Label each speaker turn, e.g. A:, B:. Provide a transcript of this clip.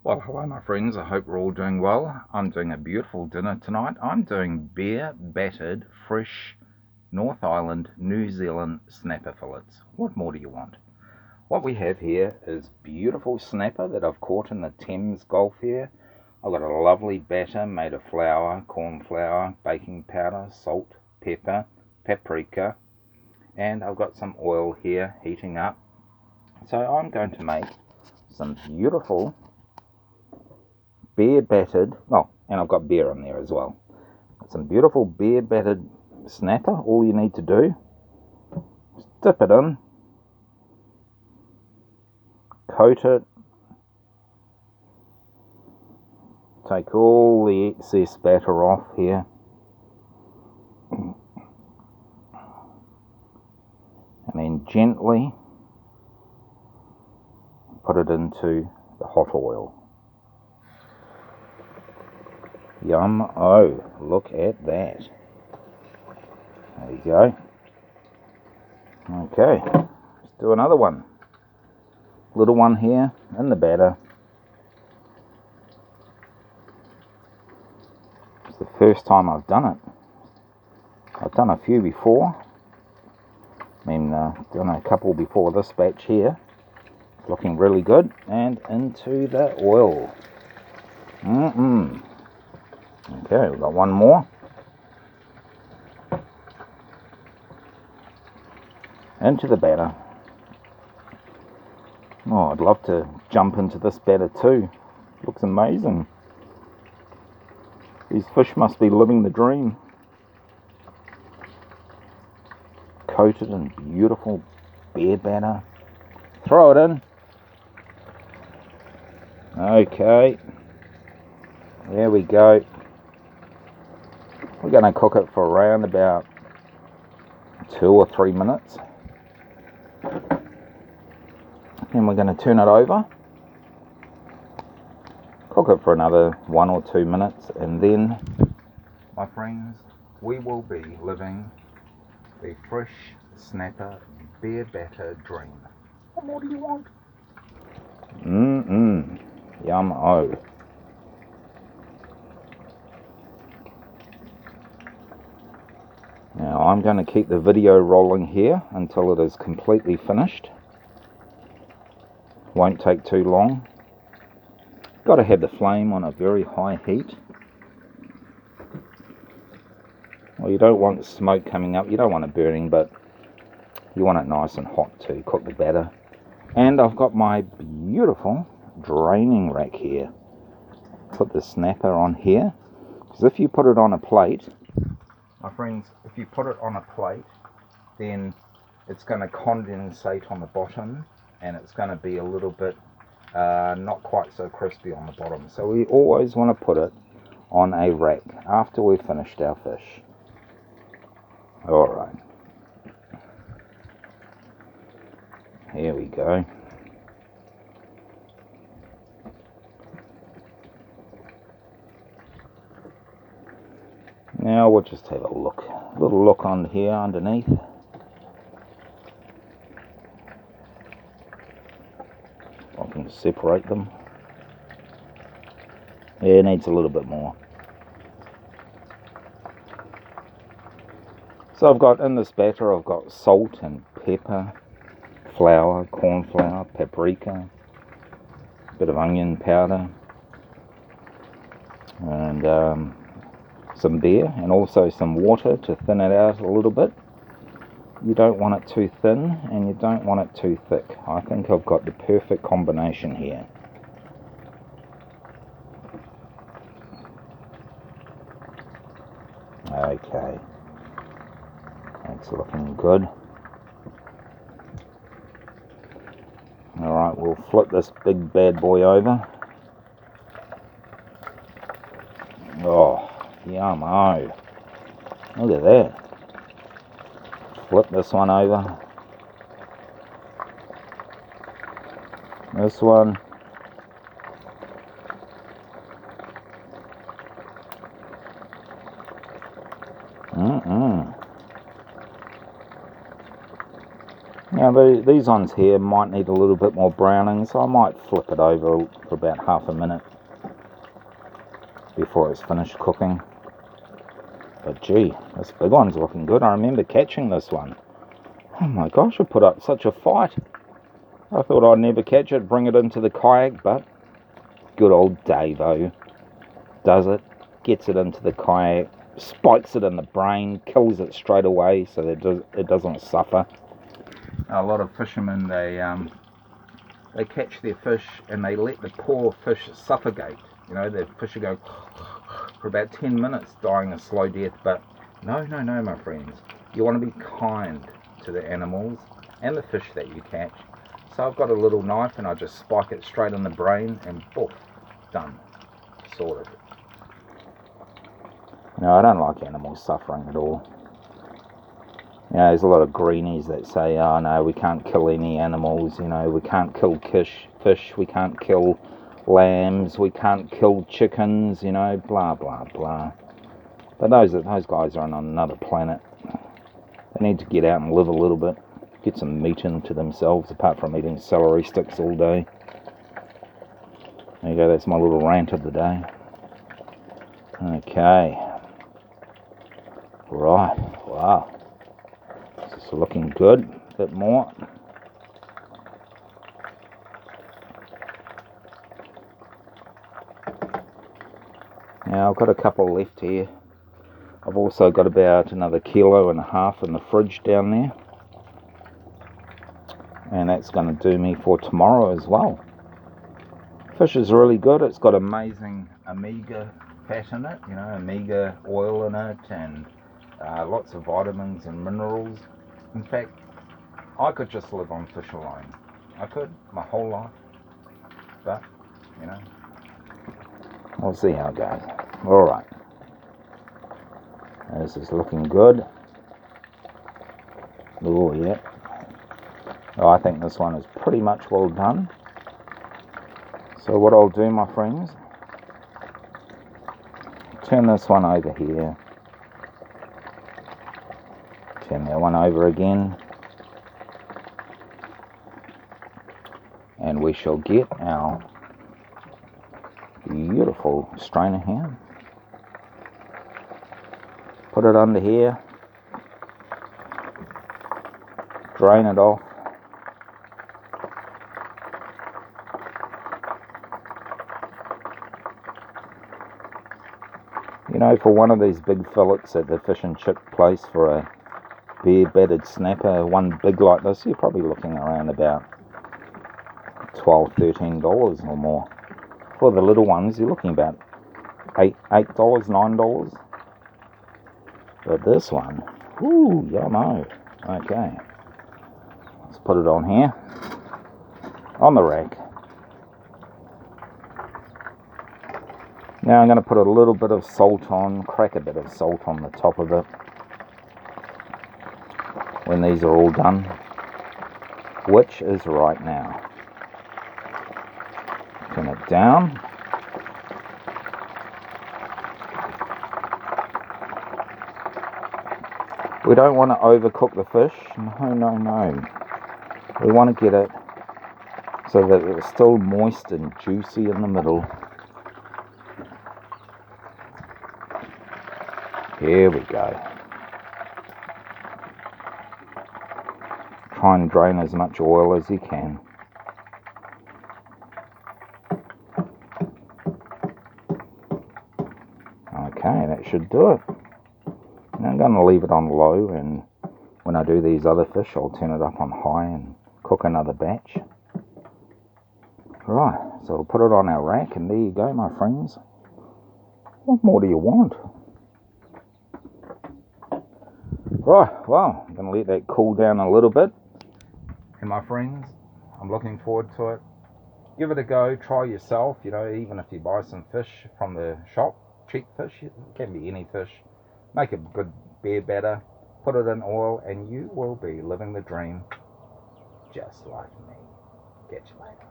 A: Well, hello my friends, I hope we're all doing well. I'm doing a beautiful dinner tonight. I'm doing beer battered, fresh North Island, New Zealand snapper fillets. What more do you want? What we have here is beautiful snapper that I've caught in the Thames Gulf here. I've got a lovely batter made of flour, corn flour, baking powder, salt, pepper, paprika, and I've got some oil here heating up. So I'm going to make some beautiful beer battered, and I've got beer in there as well. Some beautiful beer battered snapper. All you need to do is dip it in, coat it, take all the excess batter off here, and then gently put it into the hot oil. YummO, look at that. There you go. Okay, let's do another one. Little one here in the batter. It's the first time I've done it. I've done a few before. Done a couple before this batch here. It's looking really good. And into the oil. Okay, we've got one more. Into the batter. Oh, I'd love to jump into this batter too. Looks amazing. These fish must be living the dream. Coated in beautiful beer batter. Throw it in. Okay. There we go. We're going to cook it for around about 2 or 3 minutes. Then we're going to turn it over. Cook it for another 1 or 2 minutes, and then, my friends, we will be living the fresh snapper beer batter dream. What more do you want? YummO. Now I'm going to keep the video rolling here until it is completely finished. Won't take too long. Got to have the flame on a very high heat. Well, you don't want smoke coming up, you don't want it burning, but you want it nice and hot to cook the batter. And I've got my beautiful draining rack here. Put the snapper on here, because if you put it on a plate, my friends, if you put it on a plate, then it's going to condensate on the bottom, and it's going to be a little bit not quite so crispy on the bottom. So we always want to put it on a rack after we've finished our fish. Alright, here we go. Now we'll just have a little look on here underneath. I can separate them. Yeah, it needs a little bit more. So I've got in this batter, I've got salt and pepper, flour, corn flour, paprika, a bit of onion powder, and some beer, and also some water to thin it out a little bit. You don't want it too thin, and you don't want it too thick. I think I've got the perfect combination here. Okay, that's looking good. Alright, we'll flip this big bad boy over. Oh, YummO. Look at that. Flip this one over. This one. Now these ones here might need a little bit more browning, so I might flip it over for about half a minute before it's finished cooking. But gee, this big one's looking good. I remember catching this one. Oh my gosh, I put up such a fight. I thought I'd never catch it, bring it into the kayak, but good old Davo does it, gets it into the kayak, spikes it in the brain, kills it straight away so that it doesn't suffer. A lot of fishermen, they catch their fish and they let the poor fish suffocate. You know, the fish will go for about 10 minutes dying a slow death. But no, my friends. You want to be kind to the animals and the fish that you catch. So I've got a little knife and I just spike it straight in the brain and poof, done. Sorted. No, I don't like animals suffering at all. You know, there's a lot of greenies that say, oh no, we can't kill any animals, you know, we can't kill fish, we can't kill lambs, we can't kill chickens, you know, blah, blah, blah. But those guys are on another planet. They need to get out and live a little bit, get some meat into themselves, apart from eating celery sticks all day. There you go, that's my little rant of the day. Okay. Right, wow. This is looking good, a bit more. Now I've got a couple left here. I've also got about another 1.5 kilos in the fridge down there. And that's going to do me for tomorrow as well. Fish is really good. It's got amazing omega fat in it, you know, omega oil in it, and lots of vitamins and minerals. In fact, I could just live on fish alone. I could, my whole life. But, you know, we'll see how it goes. Alright. This is looking good. Oh, yeah. Oh, I think this one is pretty much well done. So what I'll do, my friends, turn this one over here. Turn that one over again. And we shall get our beautiful strainer here. Put it under here. Drain it off. You know, for one of these big fillets at the fish and chip place for a bare battered snapper, one big like this, you're probably looking around about $12, $13 or more. For the little ones, you're looking about $8, $9. But this one, ooh, YummO. Okay, let's put it on here, on the rack. Now I'm going to put a little bit of salt on, crack a bit of salt on the top of it when these are all done, which is right now. Turn it down. We don't want to overcook the fish. No. We want to get it so that it's still moist and juicy in the middle. Here we go. Try and drain as much oil as you can. Okay, that should do it. Now I'm going to leave it on low, and when I do these other fish, I'll turn it up on high and cook another batch. Right, so we'll put it on our rack, and there you go, my friends. What more do you want? Right, well, I'm going to let that cool down a little bit. And my friends, I'm looking forward to it. Give it a go, try yourself, you know, even if you buy some fish from the shop, cheap fish, it can be any fish. Make a good bare batter, put it in oil, and you will be living the dream just like me. Catch you later.